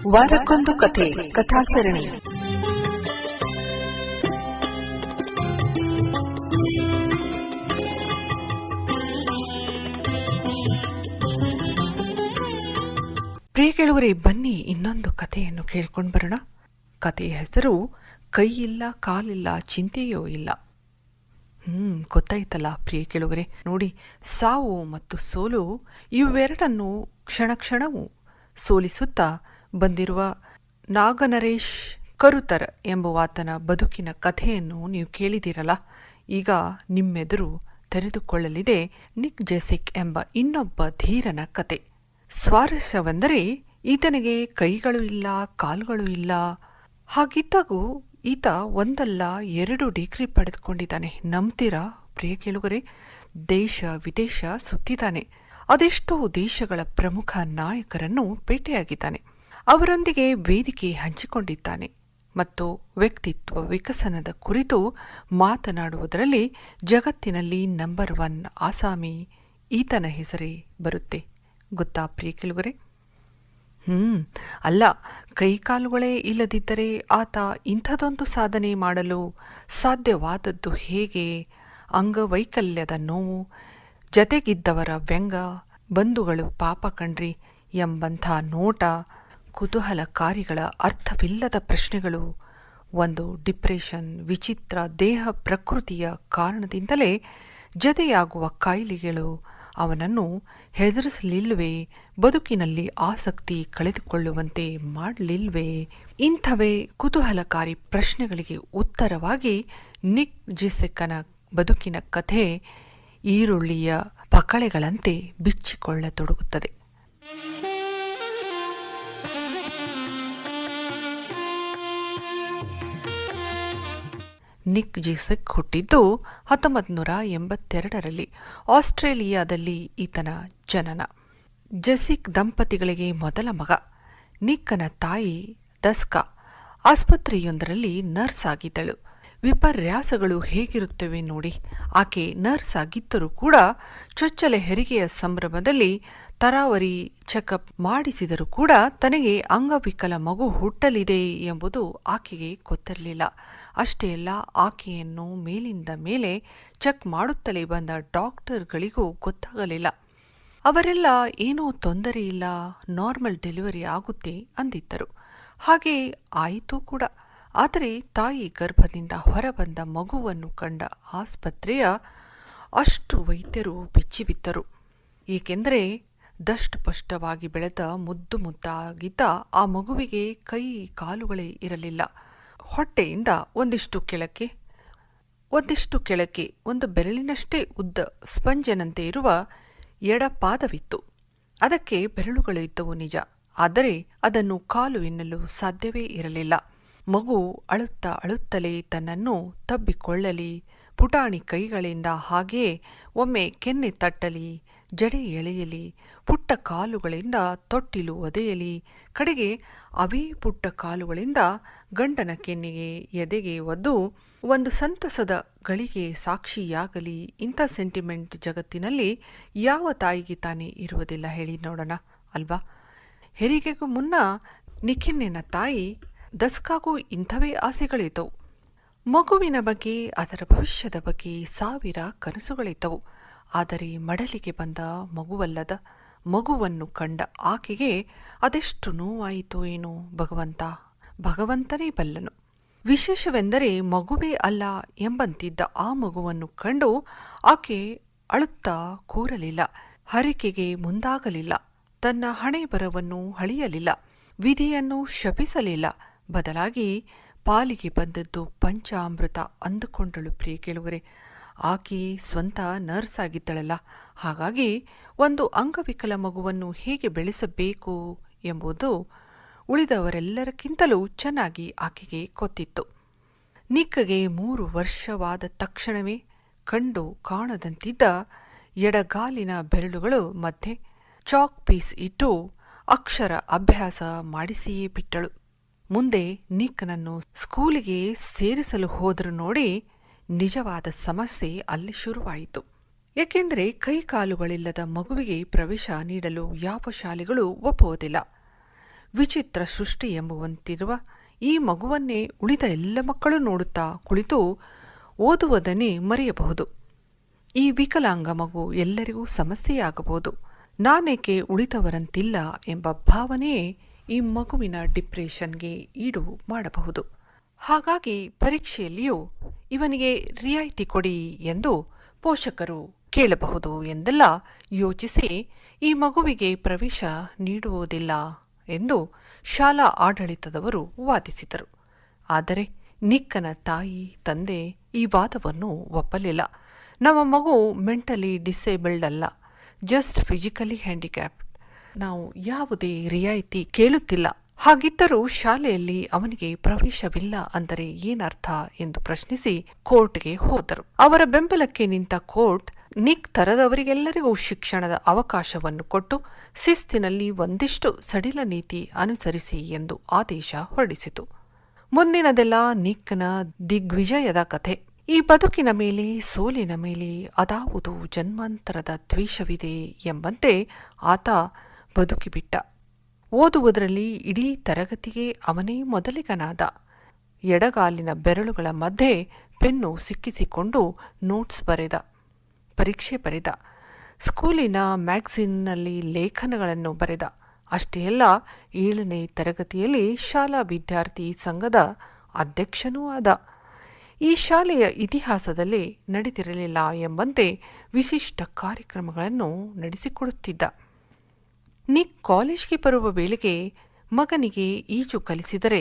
ವಾರಕ್ಕೊಂದು ಕಥೆ ಕಥಾಸರಣಿ. ಪ್ರಿಯ ಕೇಳುಗರೆ, ಬನ್ನಿ ಇನ್ನೊಂದು ಕಥೆಯನ್ನು ಕೇಳ್ಕೊಂಡು ಬರೋಣ. ಕಥೆಯ ಹೆಸರು ಕೈ ಇಲ್ಲ ಕಾಲಿಲ್ಲ ಚಿಂತೆಯೋ ಇಲ್ಲ. ಗೊತ್ತಾಯ್ತಲ್ಲ ಪ್ರಿಯ ಕೇಳುಗರೆ. ನೋಡಿ, ಸಾವು ಮತ್ತು ಸೋಲು ಇವೆರಡನ್ನು ಕ್ಷಣ ಕ್ಷಣವೂ ಸೋಲಿಸುತ್ತಾ ಬಂದಿರುವ ನಾಗನರೇಶ್ ಕರುತರ್ ಎಂಬುವಾತನ ಬದುಕಿನ ಕಥೆಯನ್ನು ನೀವು ಕೇಳಿದಿರಲ್ಲ. ಈಗ ನಿಮ್ಮೆದುರು ತೆರೆದುಕೊಳ್ಳಲಿದೆ ನಿಕ್ ಜೆಸಿಕ್ ಎಂಬ ಇನ್ನೊಬ್ಬ ಧೀರನ ಕತೆ. ಸ್ವಾರಸ್ಯವೆಂದರೆ ಈತನಿಗೆ ಕೈಗಳು ಇಲ್ಲ, ಕಾಲುಗಳು ಇಲ್ಲ. ಹಾಗಿದ್ದಾಗೂ ಈತ ಒಂದಲ್ಲ 2 ಡಿಗ್ರಿ ಪಡೆದುಕೊಂಡಿದ್ದಾನೆ. ನಂಬ್ತೀರಾ ಪ್ರಿಯ ಕೇಳುಗರೆ? ದೇಶ ವಿದೇಶ ಸುತ್ತಿದ್ದಾನೆ. ಅದೆಷ್ಟೋ ದೇಶಗಳ ಪ್ರಮುಖ ನಾಯಕರನ್ನು ಭೇಟಿಯಾಗಿದ್ದಾನೆ. ಅವರೊಂದಿಗೆ ವೇದಿಕೆ ಹಂಚಿಕೊಂಡಿದ್ದಾನೆ ಮತ್ತು ವ್ಯಕ್ತಿತ್ವ ವಿಕಸನದ ಕುರಿತು ಮಾತನಾಡುವುದರಲ್ಲಿ ಜಗತ್ತಿನಲ್ಲಿ ನಂಬರ್ 1 ಆಸಾಮಿ ಈತನ ಹೆಸರೇ ಬರುತ್ತೆ. ಗೊತ್ತಾ ಪ್ರಿಯ ಕೇಳುಗರೆ? ಅಲ್ಲ, ಕೈಕಾಲುಗಳೇ ಇಲ್ಲದಿದ್ದರೆ ಆತ ಇಂಥದೊಂದು ಸಾಧನೆ ಮಾಡಲು ಸಾಧ್ಯವಾದದ್ದು ಹೇಗೆ? ಅಂಗವೈಕಲ್ಯದ ನೋವು, ಜತೆಗಿದ್ದವರ ವ್ಯಂಗ, ಬಂಧುಗಳು ಪಾಪ ಕಣ್ರಿ ಎಂಬಂಥ ನೋಟ, ಕುತೂಹಲಕಾರಿಗಳ ಅರ್ಥವಿಲ್ಲದ ಪ್ರಶ್ನೆಗಳು, ಒಂದು ಡಿಪ್ರೆಷನ್, ವಿಚಿತ್ರ ದೇಹ ಪ್ರಕೃತಿಯ ಕಾರಣದಿಂದಲೇ ಜತೆಯಾಗುವ ಕಾಯಿಲೆಗಳು ಅವನನ್ನು ಹೆದರಿಸಲಿಲ್ವೇ? ಬದುಕಿನಲ್ಲಿ ಆಸಕ್ತಿ ಕಳೆದುಕೊಳ್ಳುವಂತೆ ಮಾಡಲಿಲ್ವೇ? ಇಂಥವೇ ಕುತೂಹಲಕಾರಿ ಪ್ರಶ್ನೆಗಳಿಗೆ ಉತ್ತರವಾಗಿ ನಿಕ್ ಜೆಸಿಕ್ನ ಬದುಕಿನ ಕಥೆ ಈರುಳ್ಳಿಯ ಪಕಳೆಗಳಂತೆ ಬಿಚ್ಚಿಕೊಳ್ಳತೊಡಗುತ್ತದೆ. ನಿಕ್ ಜೆಸಿಕ್ ಹುಟ್ಟಿದ್ದು 1982ರಲ್ಲಿ ಆಸ್ಟ್ರೇಲಿಯಾದಲ್ಲಿ. ಈತನ ಜನನ. ಜೆಸಿಕ್ ದಂಪತಿಗಳಿಗೆ ಮೊದಲ ಮಗ. ನಿಕ್ಕನ ತಾಯಿ ದಸ್ಕಾ ಆಸ್ಪತ್ರೆಯೊಂದರಲ್ಲಿ ನರ್ಸ್ ಆಗಿದ್ದಳು. ವಿಪರ್ಯಾಸಗಳು ಹೇಗಿರುತ್ತವೆ ನೋಡಿ. ಆಕೆ ನರ್ಸ್ ಆಗಿದ್ದರೂ ಕೂಡ ಚೊಚ್ಚಲ ಹೆರಿಗೆಯ ಸಂಭ್ರಮದಲ್ಲಿ ತರಾವರಿ ಚೆಕಪ್ ಮಾಡಿಸಿದರೂ ಕೂಡ ತನಗೆ ಅಂಗವಿಕಲ ಮಗು ಹುಟ್ಟಲಿದೆ ಎಂಬುದು ಆಕೆಗೆ ಗೊತ್ತಿರಲಿಲ್ಲ. ಅಷ್ಟೇ ಅಲ್ಲ, ಆಕೆಯನ್ನು ಮೇಲಿಂದ ಮೇಲೆ ಚೆಕ್ ಮಾಡುತ್ತಲೇ ಬಂದ ಡಾಕ್ಟರ್ಗಳಿಗೂ ಗೊತ್ತಾಗಲಿಲ್ಲ. ಅವರೆಲ್ಲ ಏನೂ ತೊಂದರೆ ಇಲ್ಲ, ನಾರ್ಮಲ್ ಡೆಲಿವರಿ ಆಗುತ್ತೆ ಅಂದಿದ್ದರು. ಹಾಗೆ ಆಯಿತು ಕೂಡ. ಆದರೆ ತಾಯಿ ಗರ್ಭದಿಂದ ಹೊರಬಂದ ಮಗುವನ್ನು ಕಂಡ ಆಸ್ಪತ್ರೆಯ ಅಷ್ಟು ವೈದ್ಯರು ಬೆಚ್ಚಿಬಿದ್ದರು. ಏಕೆಂದರೆ ದಷ್ಟಪುಷ್ಟವಾಗಿ ಬೆಳೆದ ಮುದ್ದು ಮುದ್ದಾಗಿದ್ದ ಆ ಮಗುವಿಗೆ ಕೈ ಕಾಲುಗಳೇ ಇರಲಿಲ್ಲ. ಹೊಟ್ಟೆಯಿಂದ ಒಂದಿಷ್ಟು ಕೆಳಕ್ಕೆ ಒಂದು ಬೆರಳಿನಷ್ಟೇ ಉದ್ದ ಸ್ಪಂಜನಂತೆ ಇರುವ ಎಡಪಾದವಿತ್ತು. ಅದಕ್ಕೆ ಬೆರಳುಗಳು ಇದ್ದವು ನಿಜ, ಆದರೆ ಅದನ್ನು ಕಾಲು ಎನ್ನಲು ಸಾಧ್ಯವೇ ಇರಲಿಲ್ಲ. ಮಗು ಅಳುತ್ತಲೇ ತನ್ನನ್ನು ತಬ್ಬಿಕೊಳ್ಳಲಿ, ಪುಟಾಣಿ ಕೈಗಳಿಂದ ಹಾಗೆಯೇ ಒಮ್ಮೆ ಕೆನ್ನೆ ತಟ್ಟಲಿ, ಜಡೆ ಎಳೆಯಲಿ, ಪುಟ್ಟ ಕಾಲುಗಳಿಂದ ತೊಟ್ಟಿಲು ಒದೆಯಲಿ, ಕಡೆಗೆ ಅವೇ ಪುಟ್ಟ ಕಾಲುಗಳಿಂದ ಗಂಡನ ಕೆನ್ನೆಗೆ ಎದೆಗೆ ಒದ್ದು ಒಂದು ಸಂತಸದ ಗಳಿಗೆ ಸಾಕ್ಷಿಯಾಗಲಿ. ಇಂಥ ಸೆಂಟಿಮೆಂಟ್ ಜಗತ್ತಿನಲ್ಲಿ ಯಾವ ತಾಯಿಗೆ ತಾನೇ ಇರುವುದಿಲ್ಲ ಹೇಳಿ ನೋಡೋಣ, ಅಲ್ವಾ? ಹೆರಿಗೆಗೂ ಮುನ್ನ ನಿಖಿನ್ನಿನ ತಾಯಿ ದಸ್ಕಾಗೂ ಇಂಥವೇ ಆಸೆಗಳಿದ್ದವು. ಮಗುವಿನ ಬಗ್ಗೆ, ಅದರ ಭವಿಷ್ಯದ ಬಗ್ಗೆ 1000 ಕನಸುಗಳಿದ್ದವು. ಆದರೆ ಮಡಲಿಗೆ ಬಂದ ಮಗುವಲ್ಲದ ಮಗುವನ್ನು ಕಂಡ ಆಕೆಗೆ ಅದೆಷ್ಟು ನೋವಾಯಿತೋ ಏನೋ ಭಗವಂತನೇ ಬಲ್ಲನು. ವಿಶೇಷವೆಂದರೆ ಮಗುವೇ ಅಲ್ಲ ಎಂಬಂತಿದ್ದ ಆ ಮಗುವನ್ನು ಕಂಡು ಆಕೆ ಅಳುತ್ತಾ ಕೂರಲಿಲ್ಲ, ಹರಿಕೆಗೆ ಮುಂದಾಗಲಿಲ್ಲ, ತನ್ನ ಹಣೆ ಬರವನ್ನು ಹಳಿಯಲಿಲ್ಲ, ವಿಧಿಯನ್ನು ಶಪಿಸಲಿಲ್ಲ. ಬದಲಾಗಿ ಪಾಲಿಗೆ ಬಂದದ್ದು ಪಂಚಾಮೃತ ಅಂದುಕೊಂಡಳು. ಪ್ರಿಯ ಕೇಳುಗರೆ, ಆಕೆ ಸ್ವಂತ ನರ್ಸ್ ಆಗಿದ್ದಳಲ್ಲ. ಹಾಗಾಗಿ ಒಂದು ಅಂಗವಿಕಲ ಮಗುವನ್ನು ಹೇಗೆ ಬೆಳೆಸಬೇಕು ಎಂಬುದು ಉಳಿದವರೆಲ್ಲರಕ್ಕಿಂತಲೂ ಚೆನ್ನಾಗಿ ಆಕೆಗೆ ಗೊತ್ತಿತ್ತು. ನಿಕ್ಗೆ 3 ವರ್ಷವಾದ ತಕ್ಷಣವೇ ಕಂಡು ಕಾಣದಂತಿದ್ದ ಎಡಗಾಲಿನ ಬೆರಳುಗಳು ಮಧ್ಯೆ ಚಾಕ್ ಪೀಸ್ ಇಟ್ಟು ಅಕ್ಷರ ಅಭ್ಯಾಸ ಮಾಡಿಸಿಯೇ ಬಿಟ್ಟಳು. ಮುಂದೆ ನಿಕ್ನನ್ನು ಸ್ಕೂಲಿಗೆ ಸೇರಿಸಲು ಹೋದರೂ ನೋಡಿ, ನಿಜವಾದ ಸಮಸ್ಯೆ ಅಲ್ಲಿ ಶುರುವಾಯಿತು. ಏಕೆಂದರೆ ಕೈಕಾಲುಗಳಿಲ್ಲದ ಮಗುವಿಗೆ ಪ್ರವೇಶ ನೀಡಲು ಯಾವ ಶಾಲೆಗಳು ಒಪ್ಪುವುದಿಲ್ಲ. ವಿಚಿತ್ರ ಸೃಷ್ಟಿ ಎಂಬುವಂತಿರುವ ಈ ಮಗುವನ್ನೇ ಉಳಿದ ಎಲ್ಲ ಮಕ್ಕಳು ನೋಡುತ್ತಾ ಕುಳಿತು ಓದುವುದನ್ನೇ ಮರೆಯಬಹುದು. ಈ ವಿಕಲಾಂಗ ಮಗು ಎಲ್ಲರಿಗೂ ಸಮಸ್ಯೆಯಾಗಬಹುದು. ನಾನೇಕೆ ಉಳಿದವರಂತಿಲ್ಲ ಎಂಬ ಭಾವನೆಯೇ ಈ ಮಗುವಿನ ಡಿಪ್ರೆಷನ್ಗೆ ಈಡು ಮಾಡಬಹುದು. ಹಾಗಾಗಿ ಪರೀಕ್ಷೆಯಲ್ಲಿಯೂ ಇವನಿಗೆ ರಿಯಾಯಿತಿ ಕೊಡಿ ಎಂದು ಪೋಷಕರು ಕೇಳಬಹುದು ಎಂದೆಲ್ಲ ಯೋಚಿಸಿ ಈ ಮಗುವಿಗೆ ಪ್ರವೇಶ ನೀಡುವುದಿಲ್ಲ ಎಂದು ಶಾಲಾ ಆಡಳಿತದವರು ವಾದಿಸಿದರು. ಆದರೆ ನಿಕ್ಕನ ತಾಯಿ ತಂದೆ ಈ ವಾದವನ್ನು ಒಪ್ಪಲಿಲ್ಲ. ನಮ್ಮ ಮಗು ಮೆಂಟಲಿ ಡಿಸೇಬಲ್ಡ್ ಅಲ್ಲ, ಜಸ್ಟ್ ಫಿಸಿಕಲಿ ಹ್ಯಾಂಡಿಕ್ಯಾಪ್ಡ್. ನಾವು ಯಾವುದೇ ರಿಯಾಯಿತಿ ಕೇಳುತ್ತಿಲ್ಲ. ಹಾಗಿದ್ದರೂ ಶಾಲೆಯಲ್ಲಿ ಅವನಿಗೆ ಪ್ರವೇಶವಿಲ್ಲ ಅಂದರೆ ಏನರ್ಥ ಎಂದು ಪ್ರಶ್ನಿಸಿ ಕೋರ್ಟ್ಗೆ ಹೋದರು. ಅವರ ಬೆಂಬಲಕ್ಕೆ ನಿಂತ ಕೋರ್ಟ್ ನಿಕ್ ತರದವರಿಗೆಲ್ಲರಿಗೂ ಶಿಕ್ಷಣದ ಅವಕಾಶವನ್ನು ಕೊಟ್ಟು ಶಿಸ್ತಿನಲ್ಲಿ ಒಂದಿಷ್ಟು ಸಡಿಲ ನೀತಿ ಅನುಸರಿಸಿ ಎಂದು ಆದೇಶ ಹೊರಡಿಸಿತು. ಮುಂದಿನದೆಲ್ಲ ನಿಕ್ನ ದಿಗ್ವಿಜಯದ ಕಥೆ. ಈ ಬದುಕಿನ ಮೇಲೆ ಸೋಲಿನ ಮೇಲೆ ಅದಾವುದು ಜನ್ಮಾಂತರದ ದ್ವೇಷವಿದೆ ಎಂಬಂತೆ ಆತ ಬದುಕಿಬಿಟ್ಟ. ಓದುವುದರಲ್ಲಿ ಇಡೀ ತರಗತಿಗೆ ಅವನೇ ಮೊದಲಿಗನಾದ. ಎಡಗಾಲಿನ ಬೆರಳುಗಳ ಮಧ್ಯೆ ಪೆನ್ನು ಸಿಕ್ಕಿಸಿಕೊಂಡು ನೋಟ್ಸ್ ಬರೆದ, ಪರೀಕ್ಷೆ ಬರೆದ, ಸ್ಕೂಲಿನ ಮ್ಯಾಗಝಿನ್ನಲ್ಲಿ ಲೇಖನಗಳನ್ನು ಬರೆದ. ಅಷ್ಟೇ ಅಲ್ಲ, 7ನೇ ತರಗತಿಯಲ್ಲಿ ಶಾಲಾ ವಿದ್ಯಾರ್ಥಿ ಸಂಘದ ಅಧ್ಯಕ್ಷನೂ ಆದ. ಈ ಶಾಲೆಯ ಇತಿಹಾಸದಲ್ಲಿ ನಡೆದಿರಲಿಲ್ಲ ಎಂಬಂತೆ ವಿಶಿಷ್ಟ ಕಾರ್ಯಕ್ರಮಗಳನ್ನು ನಡೆಸಿಕೊಡುತ್ತಿದ್ದ. ನಿಕ್ ಕಾಲೇಜ್ಗೆ ಬರುವ ವೇಳೆಗೆ ಮಗನಿಗೆ ಈಜು ಕಲಿಸಿದರೆ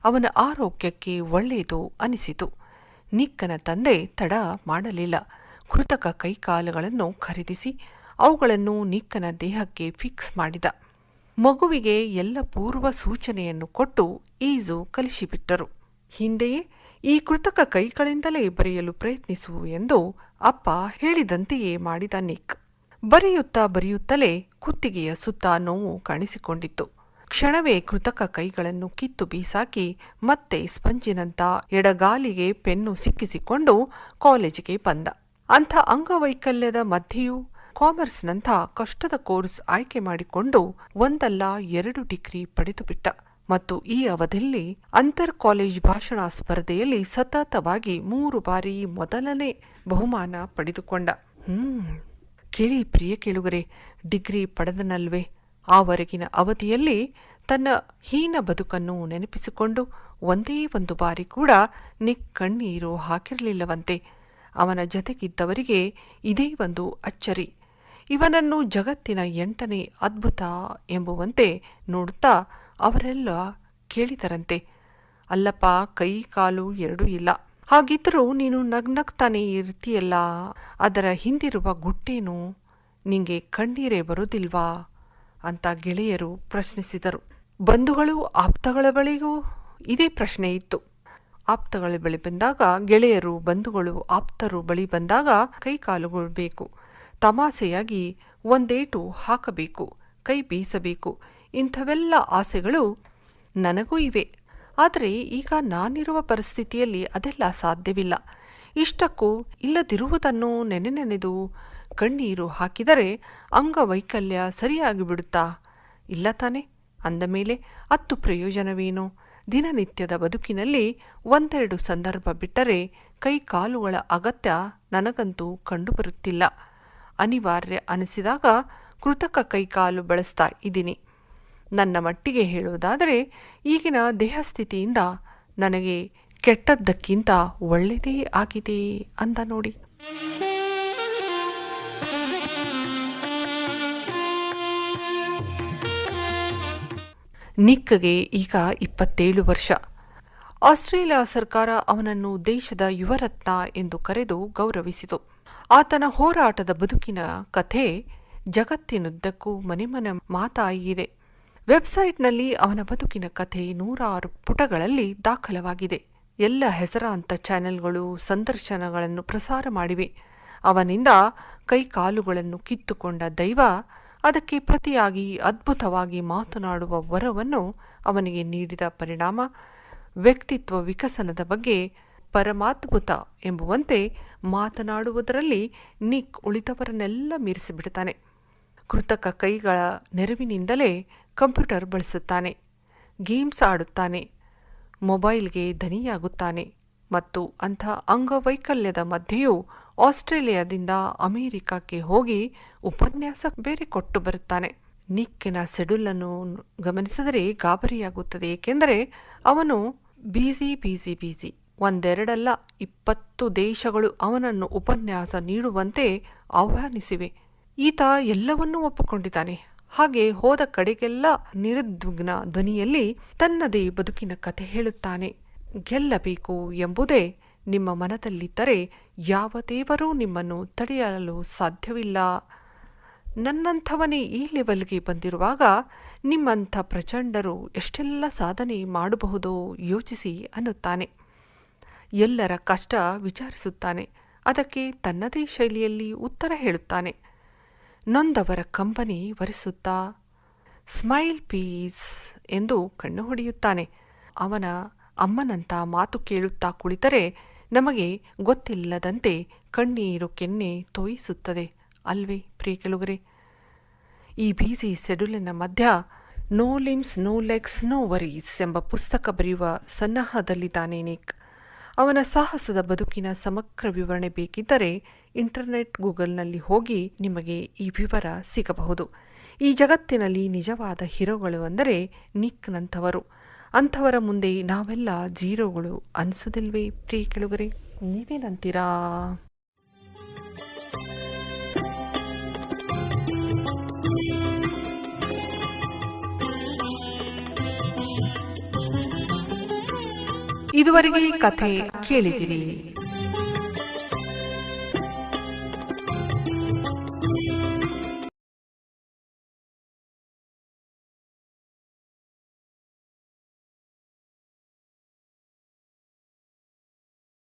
ಅವನ ಆರೋಗ್ಯಕ್ಕೆ ಒಳ್ಳೆಯದು ಅನಿಸಿತು. ನಿಕ್ಕನ ತಂದೆ ತಡ ಮಾಡಲಿಲ್ಲ. ಕೃತಕ ಕೈಕಾಲುಗಳನ್ನು ಖರೀದಿಸಿ ಅವುಗಳನ್ನು ನಿಕ್ಕನ ದೇಹಕ್ಕೆ ಫಿಕ್ಸ್ ಮಾಡಿದ. ಮಗುವಿಗೆ ಎಲ್ಲ ಪೂರ್ವ ಸೂಚನೆಯನ್ನು ಕೊಟ್ಟು ಈಜು ಕಲಿಸಿಬಿಟ್ಟರು. ಹಿಂದೆಯೇ ಈ ಕೃತಕ ಕೈಗಳಿಂದಲೇ ಬರೆಯಲು ಪ್ರಯತ್ನಿಸು ಎಂದು ಅಪ್ಪ ಹೇಳಿದಂತೆಯೇ ಮಾಡಿದ ನಿಕ್. ಬರೆಯುತ್ತಲೇ ಕುತ್ತಿಗೆಯ ಸುತ್ತ ನೋವು ಕಾಣಿಸಿಕೊಂಡಿತ್ತು. ಕ್ಷಣವೇ ಕೃತಕ ಕೈಗಳನ್ನು ಕಿತ್ತು ಬೀಸಾಕಿ ಮತ್ತೆ ಸ್ಪಂಜಿನಂತ ಎಡಗಾಲಿಗೆ ಪೆನ್ನು ಸಿಕ್ಕಿಸಿಕೊಂಡು ಕಾಲೇಜಿಗೆ ಬಂದ. ಅಂಥ ಅಂಗವೈಕಲ್ಯದ ಮಧ್ಯೆಯೂ ಕಾಮರ್ಸ್ನಂಥ ಕಷ್ಟದ ಕೋರ್ಸ್ ಆಯ್ಕೆ ಮಾಡಿಕೊಂಡು 1 ಡಿಗ್ರಿ ಪಡೆದುಬಿಟ್ಟ. ಮತ್ತು ಈ ಅವಧಿಯಲ್ಲಿ ಅಂತರ್ ಕಾಲೇಜ್ ಭಾಷಣ ಸ್ಪರ್ಧೆಯಲ್ಲಿ ಸತತವಾಗಿ 3 ಬಾರಿ ಮೊದಲನೇ ಬಹುಮಾನ ಪಡೆದುಕೊಂಡ. ಕೇಳಿ ಪ್ರಿಯ ಕೇಳುಗರೆ, ಡಿಗ್ರಿ ಪಡೆದನಲ್ವೇ? ಆವರೆಗಿನ ಅವಧಿಯಲ್ಲಿ ತನ್ನ ಹೀನ ಬದುಕನ್ನು ನೆನಪಿಸಿಕೊಂಡು ಒಂದೇ ಒಂದು ಬಾರಿ ಕೂಡ ನಿಕ್ ಕಣ್ಣೀರು ಹಾಕಿರಲಿಲ್ಲವಂತೆ. ಅವನ ಜತೆಗಿದ್ದವರಿಗೆ ಇದೇ ಒಂದು ಅಚ್ಚರಿ. ಇವನನ್ನು ಜಗತ್ತಿನ 8ನೇ ಅದ್ಭುತ ಎಂಬುವಂತೆ ನೋಡುತ್ತಾ ಅವರೆಲ್ಲ ಕೇಳಿದರಂತೆ, ಅಲ್ಲಪ್ಪ, ಕೈ ಕಾಲು ಎರಡೂ ಇಲ್ಲ, ಹಾಗಿದ್ದರೂ ನೀನು ನಗ್ನಗ್ತಾನೆ ಇರ್ತೀಯಲ್ಲ, ಅದರ ಹಿಂದಿರುವ ಗುಟ್ಟೇನು? ನಿಂಗೆ ಕಣ್ಣೀರೇ ಬರುವುದಿಲ್ವಾ ಅಂತ ಗೆಳೆಯರು ಪ್ರಶ್ನಿಸಿದರು. ಬಂಧುಗಳು ಆಪ್ತಗಳ ಬಳಿಗೂ ಇದೇ ಪ್ರಶ್ನೆ ಇತ್ತು. ಆಪ್ತಗಳ ಬಳಿ ಬಂದಾಗ ಗೆಳೆಯರು, ಬಂಧುಗಳು ಆಪ್ತರು ಬಳಿ ಬಂದಾಗ ಕೈಕಾಲುಗಳು ಬೇಕು, ತಮಾಸೆಯಾಗಿ ಒಂದೇಟು ಹಾಕಬೇಕು, ಕೈ ಬೀಸಬೇಕು, ಇಂಥವೆಲ್ಲ ಆಸೆಗಳು ನನಗೂ ಇವೆ. ಆದರೆ ಈಗ ನಾನಿರುವ ಪರಿಸ್ಥಿತಿಯಲ್ಲಿ ಅದೆಲ್ಲ ಸಾಧ್ಯವಿಲ್ಲ. ಇಷ್ಟಕ್ಕೂ ಇಲ್ಲದಿರುವುದನ್ನು ನೆನೆದು ಕಣ್ಣೀರು ಹಾಕಿದರೆ ಅಂಗವೈಕಲ್ಯ ಸರಿಯಾಗಿ ಬಿಡುತ್ತಾ? ಇಲ್ಲ ತಾನೆ? ಅಂದ ಮೇಲೆ ಅತ್ತು ಪ್ರಯೋಜನವೇನು? ದಿನನಿತ್ಯದ ಬದುಕಿನಲ್ಲಿ 1-2 ಸಂದರ್ಭ ಬಿಟ್ಟರೆ ಕೈ ಕಾಲುಗಳ ಅಗತ್ಯ ನನಗಂತೂ ಕಂಡುಬರುತ್ತಿಲ್ಲ. ಅನಿವಾರ್ಯ ಅನಿಸಿದಾಗ ಕೃತಕ ಕೈಕಾಲು ಬಳಸ್ತಾ ಇದ್ದೀನಿ. ನನ್ನ ಮಟ್ಟಿಗೆ ಹೇಳುವುದಾದರೆ ಈಗಿನ ದೇಹಸ್ಥಿತಿಯಿಂದ ನನಗೆ ಕೆಟ್ಟದ್ದಕ್ಕಿಂತ ಒಳ್ಳೆಯದೇ ಆಗಿದೆ ಅಂದ ನೋಡಿ. ನಿಕ್ಗೆ ಈಗ 27 ವರ್ಷ. ಆಸ್ಟ್ರೇಲಿಯಾ ಸರ್ಕಾರ ಅವನನ್ನು ದೇಶದ ಯುವರತ್ನ ಎಂದು ಕರೆದು ಗೌರವಿಸಿತು. ಆತನ ಹೋರಾಟದ ಬದುಕಿನ ಕಥೆ ಜಗತ್ತಿನುದ್ದಕ್ಕೂ ಮನೆ ಮಾತಾಗಿದೆ. ವೆಬ್ಸೈಟ್ನಲ್ಲಿ ಅವನ ಬದುಕಿನ ಕಥೆ 100 ಪುಟಗಳಲ್ಲಿ ದಾಖಲವಾಗಿದೆ. ಎಲ್ಲ ಹೆಸರಾಂತ ಚಾನೆಲ್ಗಳು ಸಂದರ್ಶನಗಳನ್ನು ಪ್ರಸಾರ ಮಾಡಿವೆ. ಅವನಿಂದ ಕೈಕಾಲುಗಳನ್ನು ಕಿತ್ತುಕೊಂಡ ದೈವ ಅದಕ್ಕೆ ಪ್ರತಿಯಾಗಿ ಅದ್ಭುತವಾಗಿ ಮಾತನಾಡುವ ವರವನ್ನು ಅವನಿಗೆ ನೀಡಿದ ಪರಿಣಾಮ ವ್ಯಕ್ತಿತ್ವ ವಿಕಸನದ ಬಗ್ಗೆ ಪರಮಾದ್ಭುತ ಎಂಬುವಂತೆ ಮಾತನಾಡುವುದರಲ್ಲಿ ನಿಕ್ ಉಳಿದವರನ್ನೆಲ್ಲ ಮೀರಿಸಿಬಿಡುತ್ತಾನೆ. ಕೃತಕ ಕೈಗಳ ನೆರವಿನಿಂದಲೇ ಕಂಪ್ಯೂಟರ್ ಬಳಸುತ್ತಾನೆ. ಗೇಮ್ಸ್ ಆಡುತ್ತಾನೆ, ಮೊಬೈಲ್ಗೆ ದನಿಯಾಗುತ್ತಾನೆ ಮತ್ತು ಅಂಥ ಅಂಗವೈಕಲ್ಯದ ಮಧ್ಯೆಯೂ ಆಸ್ಟ್ರೇಲಿಯಾದಿಂದ ಅಮೆರಿಕಕ್ಕೆ ಹೋಗಿ ಉಪನ್ಯಾಸ ಬೇರೆ ಕೊಟ್ಟು ಬರುತ್ತಾನೆ. ನಿಕ್ಕಿನ ಸೆಡ್ಯೂಲನ್ನು ಗಮನಿಸಿದರೆ ಗಾಬರಿಯಾಗುತ್ತದೆ. ಏಕೆಂದರೆ ಅವನು ಬಿಸಿ. ಒಂದೆರಡಲ್ಲ 20 ದೇಶಗಳು ಅವನನ್ನು ಉಪನ್ಯಾಸ ನೀಡುವಂತೆ ಆಹ್ವಾನಿಸಿವೆ. ಈತ ಎಲ್ಲವನ್ನೂ ಒಪ್ಪಿಕೊಂಡಿದ್ದಾನೆ. ಹಾಗೆ ಹೋದ ಕಡೆಗೆಲ್ಲ ನಿರುದ್ವಿಗ್ನ ಧ್ವನಿಯಲ್ಲಿ ತನ್ನದೇ ಬದುಕಿನ ಕಥೆ ಹೇಳುತ್ತಾನೆ. ಗೆಲ್ಲಬೇಕು ಎಂಬುದೇ ನಿಮ್ಮ ಮನದಲ್ಲಿದ್ದರೆ ಯಾವ ದೇವರೂ ನಿಮ್ಮನ್ನು ತಡೆಯಲು ಸಾಧ್ಯವಿಲ್ಲ. ನನ್ನಂಥವನೇ ಈ ಲೆವೆಲ್ಗೆ ಬಂದಿರುವಾಗ ನಿಮ್ಮಂಥ ಪ್ರಚಂಡರು ಎಷ್ಟೆಲ್ಲ ಸಾಧನೆ ಮಾಡಬಹುದೋ ಯೋಚಿಸಿ ಅನ್ನುತ್ತಾನೆ. ಎಲ್ಲರ ಕಷ್ಟ ವಿಚಾರಿಸುತ್ತಾನೆ. ಅದಕ್ಕೆ ತನ್ನದೇ ಶೈಲಿಯಲ್ಲಿ ಉತ್ತರ ಹೇಳುತ್ತಾನೆ. ನೊಂದವರ ಕಂಬನಿ ವರಿಸುತ್ತಾ ಸ್ಮೈಲ್ ಪೀಸ್ ಎಂದು ಕಣ್ಣು ಹೊಡೆಯುತ್ತಾನೆ. ಅವನ ಅಮ್ಮನಂಥ ಮಾತು ಕೇಳುತ್ತಾ ಕುಳಿತರೆ ನಮಗೆ ಗೊತ್ತಿಲ್ಲದಂತೆ ಕಣ್ಣೀರು ಕೆನ್ನೆ ತೋಯಿಸುತ್ತದೆ ಅಲ್ವೇ ಪ್ರಿಯ ಕೆಳುಗರೆ? ಈ ಬಿಸಿ ಸೆಡ್ಯೂಲಿನ ಮಧ್ಯ no limbs no legs no worries ಎಂಬ ಪುಸ್ತಕ ಬರೆಯುವ ಸನ್ನಾಹದಲ್ಲಿದ್ದಾನೆ ನಿಕ್. ಅವನ ಸಾಹಸದ ಬದುಕಿನ ಸಮಗ್ರ ವಿವರಣೆ ಬೇಕಿದ್ದರೆ ಇಂಟರ್ನೆಟ್ ಗೂಗಲ್ನಲ್ಲಿ ಹೋಗಿ ನಿಮಗೆ ಈ ವಿವರ ಸಿಗಬಹುದು. ಈ ಜಗತ್ತಿನಲ್ಲಿ ನಿಜವಾದ ಹೀರೋಗಳು ಅಂದರೆ ನಿಕ್ನಂಥವರು. ಅಂಥವರ ಮುಂದೆ ನಾವೆಲ್ಲ ಜೀರೋಗಳು ಅನಿಸೋದಿಲ್ವೇ ಪ್ರಿಯ ಕೆಳುಗರೆ? ನೀವೇನಂತೀರಾ? ಇದುವರೆಗೆ ಕಥೆ ಕೇಳಿದಿರಿ.